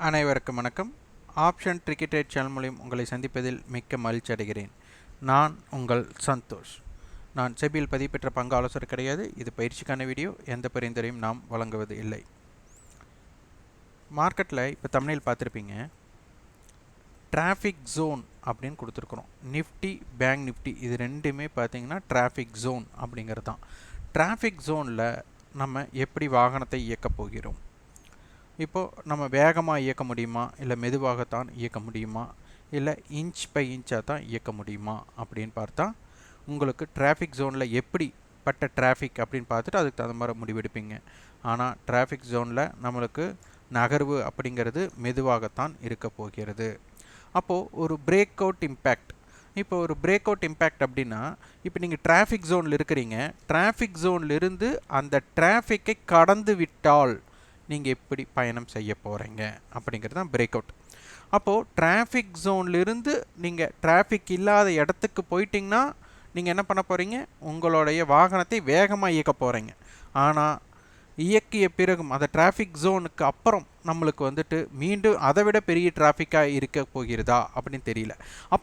அனைவருக்கும் வணக்கம். Option cricket channel மூலம் உங்களை சந்திப்பதில் மிக்க மகிழ்ச்சி அடைகிறேன். நான் உங்கள் சந்தோஷ். நான் செபியில் பதிவு பெற்ற பங்கு ஆலோசகர் கிடையாது. இது பயிற்சிக்கான வீடியோ. எந்த பரிந்துரையும் நாம் வழங்குவது இல்லை. மார்க்கெட்டில் இப்போ தமிழில் பார்த்துருப்பீங்க, டிராஃபிக் ஜோன் அப்படின்னு கொடுத்துருக்குறோம். நிஃப்டி பேங்க் நிஃப்டி இது ரெண்டுமே பார்த்தீங்கன்னா டிராஃபிக் ஜோன் அப்படிங்கிறது தான். டிராஃபிக் ஜோனில் நம்ம எப்படி வாகனத்தை இயக்கப் போகிறோம்? இப்போது நம்ம வேகமாக இயக்க முடியுமா, இல்லை மெதுவாகத்தான் இயக்க முடியுமா, இல்லை இன்ச் பை இன்ச்சாக தான் இயக்க முடியுமா அப்படின்னு பார்த்தா உங்களுக்கு டிராஃபிக் ஜோனில் எப்படிப்பட்ட டிராஃபிக் அப்படின்னு பார்த்துட்டு அதுக்கு தகுந்த மாதிரி முடிவெடுப்பீங்க. ஆனால் டிராஃபிக் ஜோனில் நம்மளுக்கு நகர்வு அப்படிங்கிறது மெதுவாகத்தான் இருக்க போகிறது. அப்போது ஒரு பிரேக் அவுட் இம்பேக்ட். இப்போ ஒரு பிரேக் அவுட் இம்பேக்ட் அப்படின்னா, இப்போ நீங்கள் டிராஃபிக் ஜோனில் இருக்கிறீங்க, டிராஃபிக் ஜோன்லேருந்து அந்த டிராஃபிக்கை கடந்து விட்டால் நீங்கள் எப்படி பயணம் செய்ய போகிறீங்க அப்படிங்கிறது தான் பிரேக் அவுட். அப்போது டிராஃபிக் ஜோன்லேருந்து நீங்கள் டிராஃபிக் இல்லாத இடத்துக்கு போயிட்டிங்கன்னா நீங்கள் என்ன பண்ண போகிறீங்க? உங்களுடைய வாகனத்தை வேகமாக இயக்க போகிறீங்க. ஆனால் இயக்கிய பிறகும் அந்த டிராஃபிக் ஜோனுக்கு அப்புறம் நம்மளுக்கு வந்துட்டு மீண்டும் அதை விட பெரிய டிராஃபிக்காக இருக்க போகிறதா அப்படின்னு தெரியல.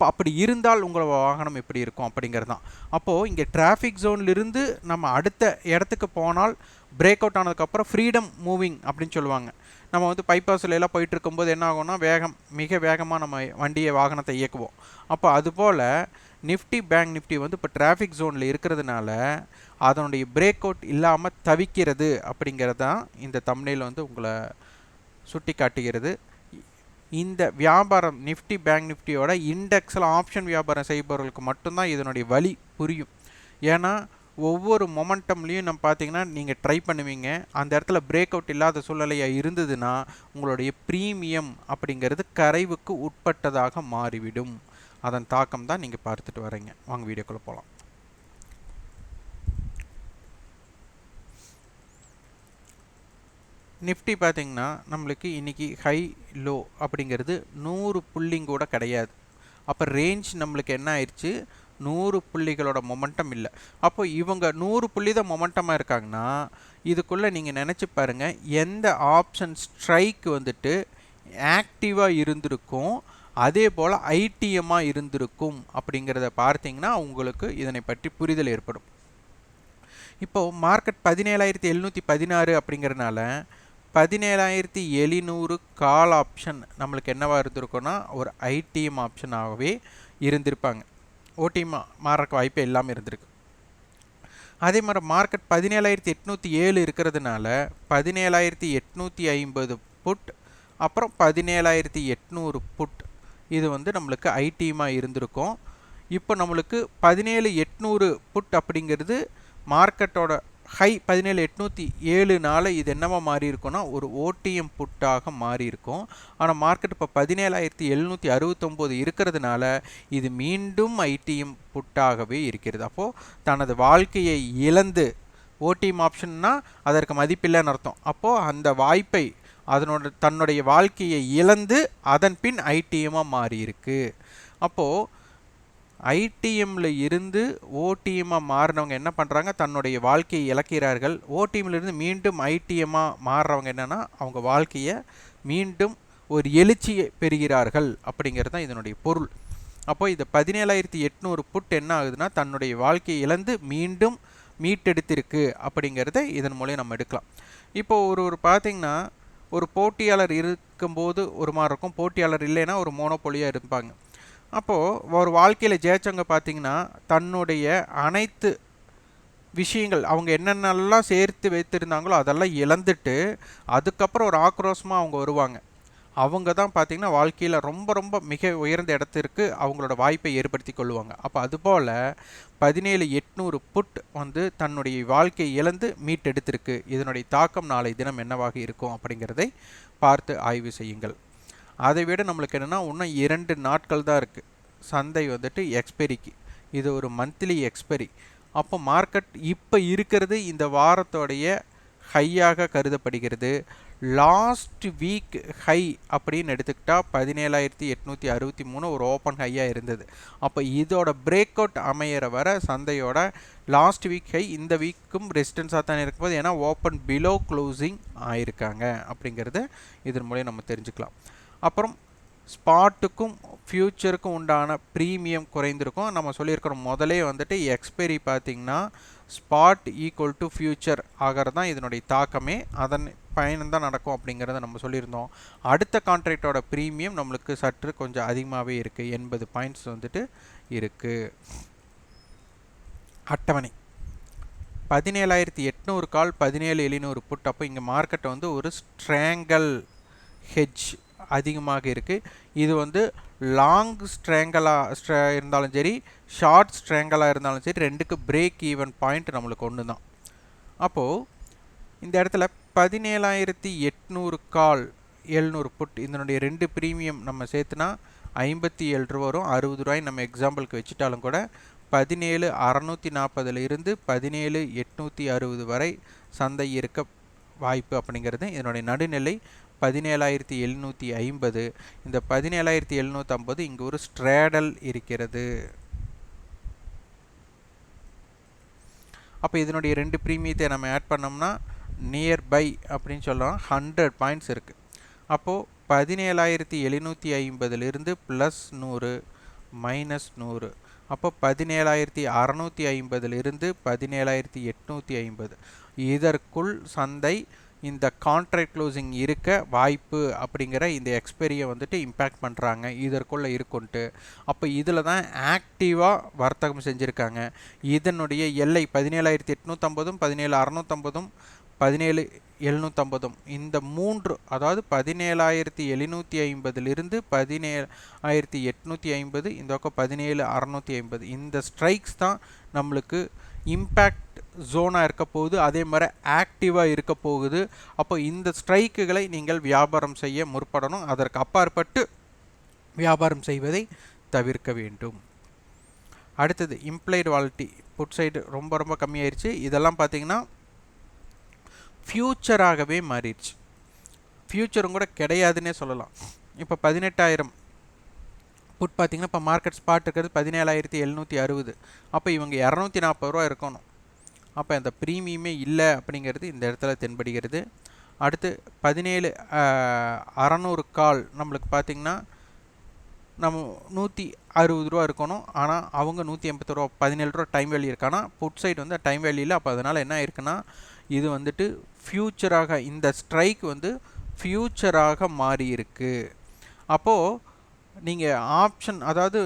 அப்படி இருந்தால் உங்கள் வாகனம் எப்படி இருக்கும் அப்படிங்கிறது தான். அப்போது இங்கே டிராஃபிக் ஜோன்லேருந்து நம்ம அடுத்த இடத்துக்கு போனால் பிரேக் அவுட் ஆனதுக்கப்புறம் ஃப்ரீடம் மூவிங் அப்படின்னு சொல்லுவாங்க. நம்ம வந்து பைபாஸில் எல்லாம் போயிட்டு இருக்கும்போது என்ன ஆகும்னா மிக வேகமாக நம்ம வாகனத்தை இயக்குவோம். அப்போ அதுபோல் நிஃப்டி பேங்க் நிஃப்டி வந்து இப்போ டிராஃபிக் ஜோனில் இருக்கிறதுனால அதனுடைய பிரேக் அவுட் இல்லாமல் தவிக்கிறது அப்படிங்கிறது தான் இந்த தம்ப்நெயில் வந்து உங்களை சுட்டி காட்டுகிறது. இந்த வியாபாரம் நிஃப்டி பேங்க் நிஃப்டியோட இண்டெக்ஸில் ஆப்ஷன் வியாபாரம் செய்பவர்களுக்கு மட்டும்தான் இதனுடைய வழி புரியும். ஏன்னா ஒவ்வொரு மொமெண்டம்லேயும் நம்ம பார்த்தீங்கன்னா நீங்கள் ட்ரை பண்ணுவீங்க, அந்த இடத்துல பிரேக் அவுட் இல்லாத சூழ்நிலையாக இருந்ததுன்னா உங்களுடைய ப்ரீமியம் அப்படிங்கிறது கரைவுக்கு உட்பட்டதாக மாறிவிடும். அதன் தாக்கம் தான் நீங்கள் பார்த்துட்டு வரீங்க. வாங்க வீடியோக்குள்ளே போகலாம். நிஃப்டி பார்த்திங்கன்னா நம்மளுக்கு இன்றைக்கி ஹை லோ அப்படிங்கிறது 100 புள்ளிங்க கூட கிடையாது. அப்போ ரேஞ்ச் நம்மளுக்கு என்ன ஆயிடுச்சு? 100 புள்ளிகளோட மொமெண்டம் இல்லை. அப்போ இவங்க 100 புள்ளி தான் மொமெண்டமாக இருக்காங்கன்னா இதுக்குள்ளே நீங்கள் நினச்சி பாருங்கள், எந்த ஆப்ஷன் ஸ்ட்ரைக் வந்துட்டு ஆக்டிவாக இருந்திருக்கும், அதே போல் ஐடிஎம்மாக இருந்திருக்கும் அப்படிங்கிறத பார்த்தீங்கன்னா உங்களுக்கு இதனை பற்றி புரிதல் ஏற்படும். இப்போது மார்க்கெட் 17,716 அப்படிங்கிறதுனால 17,700 கால் ஆப்ஷன் நம்மளுக்கு என்னவாக இருந்திருக்குன்னா ஒரு ஐடிஎம் ஆப்ஷனாகவே இருந்திருப்பாங்க. ஓடிஎம் மாறக்கு வாய்ப்பு எல்லாமே இருந்திருக்கு. அதே மாதிரி மார்க்கெட் 17,807 இருக்கிறதுனால 17,850 புட், அப்புறம் 17,800 புட், இது வந்து நம்மளுக்கு ஐடிஎம்மாக இருந்திருக்கும். இப்போ நம்மளுக்கு 17,800 புட் அப்படிங்கிறது மார்க்கெட்டோட ஹை 17,807 இது என்னவா மாறி இருக்குன்னா ஒரு ஓடிஎம் புட்டாக மாறி இருக்கும். ஆனால் மார்க்கெட் இப்போ 17,769 இருக்கிறதுனால இது மீண்டும் ஐடிஎம் புட்டாகவே இருக்கிறது. அப்போது தனது வாழ்க்கையை இழந்து, ஓடிஎம் ஆப்ஷன்னா அதற்கு மதிப்பில்லைன்னு அர்த்தம். அப்போது அந்த வாய்ப்பை தன்னுடைய வாழ்க்கையை இழந்து அதன் பின் ஐடிஎம்மாக மாறி இருக்கு. அப்போது ஐடிஎம்மில் இருந்து ஓடிஎம்மாக மாறினவங்க என்ன பண்ணுறாங்க? தன்னுடைய வாழ்க்கையை இழக்கிறார்கள். ஓடிஎம்மிலிருந்து மீண்டும் ஐடிஎம்மாக மாறுறவங்க என்னென்னா அவங்க வாழ்க்கையை மீண்டும் ஒரு எழுச்சியை பெறுகிறார்கள் அப்படிங்கிறது தான் இதனுடைய பொருள். அப்போ இந்த 17,800 புட் என்ன ஆகுதுன்னா தன்னுடைய வாழ்க்கையை இழந்து மீண்டும் மீட்டெடுத்திருக்கு அப்படிங்கிறத இதன் மூலம் நம்ம எடுக்கலாம். இப்போது ஒரு பார்த்திங்கன்னா ஒரு போட்டியாளர் இருக்கும்போது ஒரு மாதிரி இருக்கும், போட்டியாளர் இல்லைன்னா ஒரு மோனோபோலியாக இருப்பாங்க. அப்போது ஒரு வாழ்க்கையில் ஜெயிச்சவங்க பார்த்திங்கன்னா தன்னுடைய அனைத்து விஷயங்கள் அவங்க என்னென்னலாம் சேர்த்து வைத்திருந்தாங்களோ அதெல்லாம் இழந்துட்டு அதுக்கப்புறம் ஒரு ஆக்ரோஷமாக அவங்க வருவாங்க. அவங்க தான் பார்த்திங்கன்னா வாழ்க்கையில் ரொம்ப மிக உயர்ந்த இடத்திற்கு அவங்களோட வாய்ப்பை ஏற்படுத்தி கொள்ளுவாங்க. அப்போ அதுபோல் 17,800 புட் வந்து தன்னுடைய வாழ்க்கையை இழந்து மீட்டெடுத்திருக்கு. இதனுடைய தாக்கம் நாளை தினம் என்னவாக இருக்கும் அப்படிங்கிறதை பார்த்து ஆய்வு செய்யுங்கள். அதை விட நம்மளுக்கு என்னென்னா இன்னும் 2 நாட்கள் தான் இருக்குது சந்தை வந்துட்டு எக்ஸ்பைரிக்கு. இது ஒரு மந்த்லி எக்ஸ்பைரி. அப்போ மார்க்கெட் இப்போ இருக்கிறது இந்த வாரத்தோடைய ஹையாக கருதப்படுகிறது. லாஸ்ட் வீக் ஹை அப்படின்னு எடுத்துக்கிட்டா 17,863 ஒரு ஓப்பன் ஹையாக இருந்தது. அப்போ இதோட பிரேக் அவுட் அமையிற வர சந்தையோட லாஸ்ட் வீக் ஹை இந்த வீக்கும் ரெசிஸ்டன்ஸாக தான் இருக்கும்போது, ஏன்னா ஓப்பன் பிலோ க்ளோசிங் ஆயிருக்காங்க அப்படிங்கிறத இதன் மூலம் நம்ம தெரிஞ்சுக்கலாம். அப்புறம் ஸ்பாட்டுக்கும் ஃபியூச்சருக்கும் உண்டான ப்ரீமியம் குறைந்திருக்கும். நம்ம சொல்லியிருக்கிறோம் முதலே வந்துட்டு எக்ஸ்பைரி பார்த்திங்கன்னா ஸ்பாட் ஈக்குவல் டு ஃபியூச்சர் ஆகிறது தான் இதனுடைய தாக்கமே, அதன் பயணம் தான் நடக்கும் அப்படிங்கிறத நம்ம சொல்லியிருந்தோம். அடுத்த கான்ட்ராக்டோட ப்ரீமியம் நம்மளுக்கு சற்று கொஞ்சம் அதிகமாகவே இருக்குது, 80 பாயிண்ட்ஸ் வந்துட்டு இருக்குது. அட்டவணை 17,800 கால் 17,700 புட். அப்போ இங்கே மார்க்கெட்டை வந்து ஒரு ஸ்ட்ராங்கல் ஹெட்ஜ் அதிகமாக இருக்குது. இது வந்து லாங் ஸ்ட்ராங்கலாக இருந்தாலும் சரி, ஷார்ட் ஸ்ட்ராங்கலாக இருந்தாலும் சரி, ரெண்டுக்கு பிரேக் ஈவன் பாயிண்ட் நம்மளுக்கு ஒன்று தான். அப்போது இந்த இடத்துல 17,800 கால் 700 புட் இதனுடைய ரெண்டு ப்ரீமியம் நம்ம சேர்த்துனா 57 ரூபா வரும். 60 ரூபாய் நம்ம எக்ஸாம்பிளுக்கு வச்சுட்டாலும் கூட 17,640 இருந்து 17,860 வரை சந்தை இருக்க வாய்ப்பு அப்படிங்கிறது இதனுடைய நடுநிலை 17,750. இந்த 17,750 இங்கு ஒரு ஸ்ட்ராடல் இருக்கிறது. அப்போ இதனுடைய ரெண்டு ப்ரீமியத்தை நம்ம ஆட் பண்ணோம்னா நியர்பை அப்படின்னு சொல்லலாம் 100 பாயிண்ட்ஸ் இருக்குது. அப்போது 17,750 ப்ளஸ் 100 மைனஸ் 100, அப்போ 17,650 17,850 இதற்குள் சந்தை இந்த கான்ட்ராக்ட் க்ளோசிங் இருக்க வாய்ப்பு அப்படிங்கிற இந்த எக்ஸ்பைரியை வந்துட்டு இம்பேக்ட் பண்ணுறாங்க இதற்குள்ளே இருக்குன்ட்டு. அப்போ இதில் தான் ஆக்டிவாக வர்த்தகம் செஞ்சுருக்காங்க. இதனுடைய எல்லை 17,850 17,650 17,750 இந்த மூன்று, அதாவது 17,750 17,850 இந்த பக்கம் 17,650 இந்த ஸ்ட்ரைக்ஸ் தான் நம்மளுக்கு இம்பேக்ட் ஜோனாக இருக்க போகுது, அதே மாதிரி ஆக்டிவாக இருக்க போகுது. அப்போ இந்த ஸ்ட்ரைக்குகளை நீங்கள் வியாபாரம் செய்ய முற்படணும், அதற்கு அப்பாற்பட்டு வியாபாரம் செய்வதை தவிர்க்க வேண்டும். அடுத்தது இம்ப்ளைடு வாலிட்டி புட் சைடு ரொம்ப கம்மியாயிருச்சு. இதெல்லாம் பார்த்தீங்கன்னா ஃபியூச்சராகவே மாறிடுச்சு, ஃபியூச்சரும் கூட கிடையாதுன்னே சொல்லலாம். இப்போ 18,000 புட் பார்த்தீங்கன்னா இப்போ மார்க்கெட் ஸ்பாட் இருக்கிறது 17,760. அப்போ இவங்க 240 ரூபா இருக்கணும். அப்போ அந்த ப்ரீமியமே இல்லை அப்படிங்கிறது இந்த இடத்துல தென்படுகிறது. அடுத்து 17,600 கால் நம்மளுக்கு பார்த்திங்கன்னா நம்ம 160 ரூபா இருக்கணும், ஆனால் அவங்க 180 ரூபா 17 ரூபா டைம் வேல்யூ இருக்கு. ஆனால் புட் சைடு வந்து டைம் வேல்யூ இல்லை. அப்போ அதனால் என்ன இருக்குன்னா இது வந்துட்டு ஃபியூச்சராக இந்த ஸ்ட்ரைக் வந்து ஃபியூச்சராக மாறி இருக்கு. அப்போது நீங்கள் ஆப்ஷன், அதாவது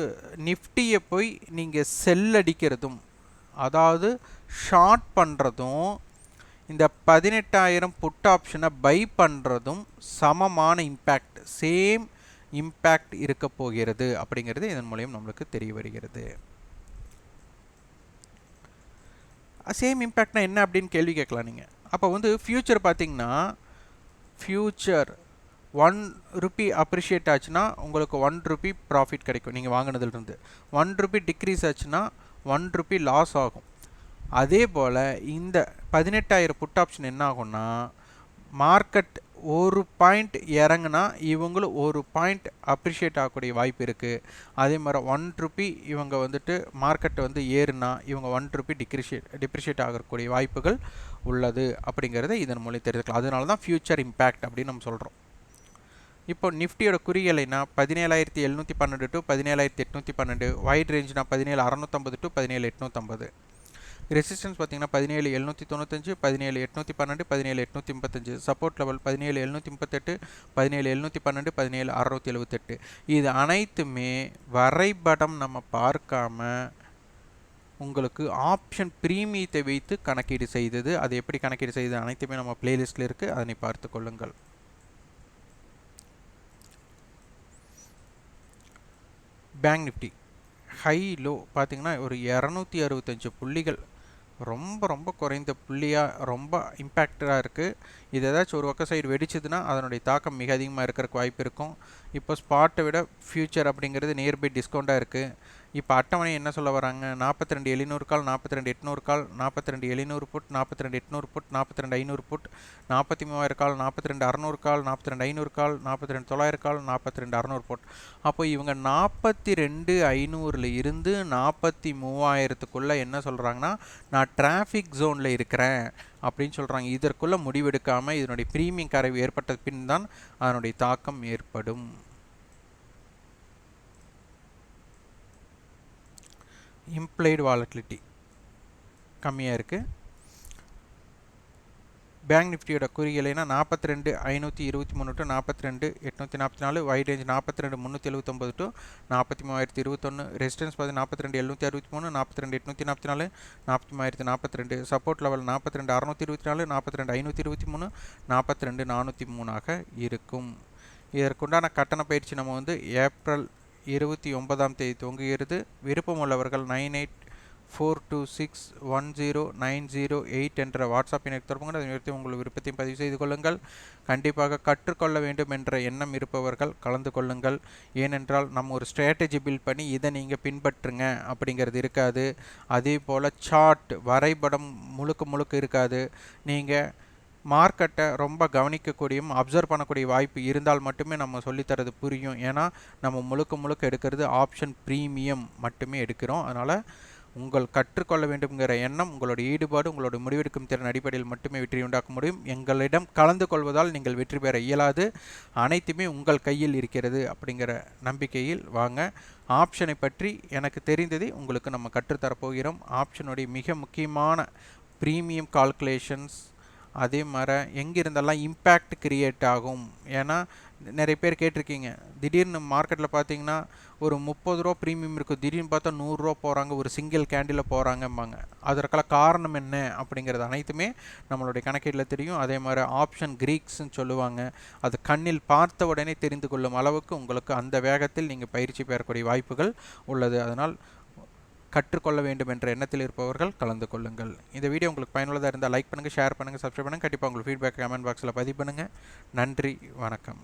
நிஃப்டியை போய் நீங்கள் செல் அடிக்கிறதும் அதாவது ஷார்ட் பண்ணுறதும் இந்த 18,000 புட் ஆப்ஷனை பை பண்ணுறதும் சமமான இம்பேக்ட், சேம் இம்பேக்ட் இருக்க போகிறது அப்படிங்கிறது இதன் மூலம் நம்மளுக்கு தெரிய வருகிறது. சேம் இம்பேக்ட்னா என்ன அப்படின்னு கேள்வி கேட்கலாம் நீங்கள். அப்போ வந்து ஃபியூச்சர் பார்த்தீங்கன்னா ஃபியூச்சர் 1 ரூபி அப்ரிஷியேட் ஆச்சுன்னா உங்களுக்கு 1 ரூபி ப்ராஃபிட் கிடைக்கும் நீங்கள் வாங்கினதுலேருந்து. 1 ரூபி டிக்ரீஸ் ஆச்சுன்னா 1 ரூபி லாஸ் ஆகும். அதே போல் இந்த 18,000 புட் ஆப்ஷன் என்ன ஆகும்னா மார்க்கெட் 1 பாயிண்ட் இறங்குனா இவங்களும் 1 பாயிண்ட் அப்ரிஷியேட் ஆகக்கூடிய வாய்ப்பு இருக்குது. அதே மாதிரி 1 ரூபி இவங்க வந்துட்டு மார்க்கெட் வந்து ஏறுனா இவங்க 1 ரூபி டிப்ரிஷியேட் ஆகக்கூடிய வாய்ப்புகள் உள்ளது அப்படிங்கிறத இதன் மூலம் தெரிஞ்சுக்கலாம். அதனால தான் ஃபியூச்சர் இம்பேக்ட் அப்படின்னு நம்ம சொல்கிறோம். இப்போ நிஃப்டியோட குறியலைனா 17,712 டு 17,812, வைட் ரேஞ்ச்னா 17,650 டு 17,850. ரெசிஸ்டன்ஸ் பார்த்தீங்கன்னா 17,795 17,812 17,835, சப்போர்ட் லெவல் 17,738 17,712 17,678. இது அனைத்துமே வரைபடம் நம்ம பார்க்காம உங்களுக்கு ஆப்ஷன் ப்ரீமியத்தை வைத்து கணக்கீடு செய்தது. அது எப்படி கணக்கீடு செய்தது அனைத்துமே நம்ம பிளேலிஸ்ட்டில் இருக்குது, அதனை பார்த்து கொள்ளுங்கள். பேங்க் நிஃப்டி ஹை லோ பார்த்தீங்கன்னா ஒரு 265 புள்ளிகள், ரொம்ப குறைந்த புள்ளியாக ரொம்ப இம்பேக்டாக இருக்குது. இது ஏதாச்சும் ஒரு பக்க சைடு வெடிச்சதுன்னா அதனுடைய தாக்கம் மிக அதிகமாக இருக்கிறதுக்கு வாய்ப்பு இருக்கும். இப்போ ஸ்பாட்டை விட ஃபியூச்சர் அப்படிங்கிறது நியர்பை டிஸ்கவுண்ட்டாக இருக்குது. இப்போ அட்டவணை என்ன சொல்ல வராங்க, 42,700 கால், 42,800 கால், 42,700 புட், 42,800 புட், 42,500 புட், 43,000 கால், 42,600 கால், 42,500 கால், 42,900 கால், 42,600 புட். அப்போ இவங்க 42,500ல இருந்து 43,000க்குள்ளே என்ன சொல்கிறாங்கன்னா, நான் டிராஃபிக் ஜோனில் இருக்கிறேன் அப்படின்னு சொல்கிறாங்க. இதற்குள்ளே முடிவெடுக்காமல் இதனுடைய ப்ரீமியம் கரைவு ஏற்பட்ட பின் தான் அதனுடைய தாக்கம் ஏற்படும். இம்ப்ளைடு வாலட்டிலிட்டி கம்மியாக இருக்குது. பேங்க் நிஃப்டியோட குறியலைனா 42,523 to 42,844, wide range 42,379 to 43,021, resistance பார்த்து 42,763, 42,844, 43,042, சப்போர்ட் லெவல் 42,624, 42,523, 42,403 இருக்கும். இதற்குண்டான கட்டண பயிற்சி நம்ம ஏப்ரல் 29 துவங்குகிறது. விருப்பம் உள்ளவர்கள் 9842610908 என்ற வாட்ஸ்அப் இணைப்பு தொடர்புகள் அதை உங்கள் விருப்பத்தையும் பதிவு செய்து கொள்ளுங்கள். கண்டிப்பாக கற்றுக்கொள்ள வேண்டும் என்ற எண்ணம் இருப்பவர்கள் கலந்து கொள்ளுங்கள். ஏனென்றால் நம்ம ஒரு ஸ்ட்ராட்டஜி பில்ட் பண்ணி இதை நீங்கள் பின்பற்றுங்க அப்படிங்கிறது இருக்காது. அதே போல் சார்ட் வரைபடம் முழுக்க இருக்காது. நீங்கள் மார்க்கெட்டை ரொம்ப கவனிக்கக்கூடியும் அப்சர்வ் பண்ணக்கூடிய வாய்ப்பு இருந்தால் மட்டுமே நம்ம சொல்லித்தரது புரியும். ஏன்னா நம்ம முழுக்க எடுக்கிறது ஆப்ஷன் ப்ரீமியம் மட்டுமே எடுக்கிறோம். அதனால் உங்கள் கற்றுக்கொள்ள வேண்டும்ங்கிற எண்ணம், உங்களுடைய ஈடுபாடு, உங்களுடைய முடிவெடுக்கும் திறன் அடிப்படையில் மட்டுமே வெற்றி உண்டாக்க முடியும். எங்களிடம் கலந்து கொள்வதால் நீங்கள் வெற்றி பெற இயலாது. அனைத்துமே உங்கள் கையில் இருக்கிறது அப்படிங்கிற நம்பிக்கையில் வாங்க. ஆப்ஷனை பற்றி எனக்கு தெரிந்ததை உங்களுக்கு நம்ம கற்றுத்தரப்போகிறோம். ஆப்ஷனுடைய மிக முக்கியமான ப்ரீமியம் கால்குலேஷன்ஸ், அதே மாதிரி எங்கிருந்தெல்லாம் இம்பேக்ட் கிரியேட் ஆகும். ஏன்னா நிறைய பேர் கேட்டிருக்கீங்க, திடீர்னு மார்க்கெட்டில் பார்த்தீங்கன்னா ஒரு 30 ரூபா ப்ரீமியம் இருக்குது, திடீர்னு பார்த்தா 100 ரூபா போகிறாங்க, ஒரு சிங்கிள் கேண்டில் போகிறாங்கம்பாங்க. அதற்கெல்லாம் காரணம் என்ன அப்படிங்கிறது அனைத்துமே நம்மளுடைய கணக்கீட்டில் தெரியும். அதே மாதிரி ஆப்ஷன் கிரீக்ஸ்ன்னு சொல்லுவாங்க, அது கண்ணில் பார்த்த உடனே தெரிந்து கொள்ளும் அளவுக்கு உங்களுக்கு அந்த வேகத்தில் நீங்கள் பயிற்சி பெறக்கூடிய வாய்ப்புகள் உள்ளது. அதனால் கற்றுக்கொள்ள வேண்டும் என்ற எண்ணத்தில் இருப்பவர்கள் கலந்து கொள்ளுங்கள். இந்த வீடியோ உங்களுக்கு பயனுள்ளதாக இருந்தால் லைக் பண்ணுங்கள், ஷேர் பண்ணுங்கள், சப்ஸ்கிரைப் பண்ணுங்கள். கண்டிப்பாக உங்கள் ஃபீட்பேக் கமெண்ட் பாக்ஸில் பதிவு பண்ணுங்கள். நன்றி, வணக்கம்.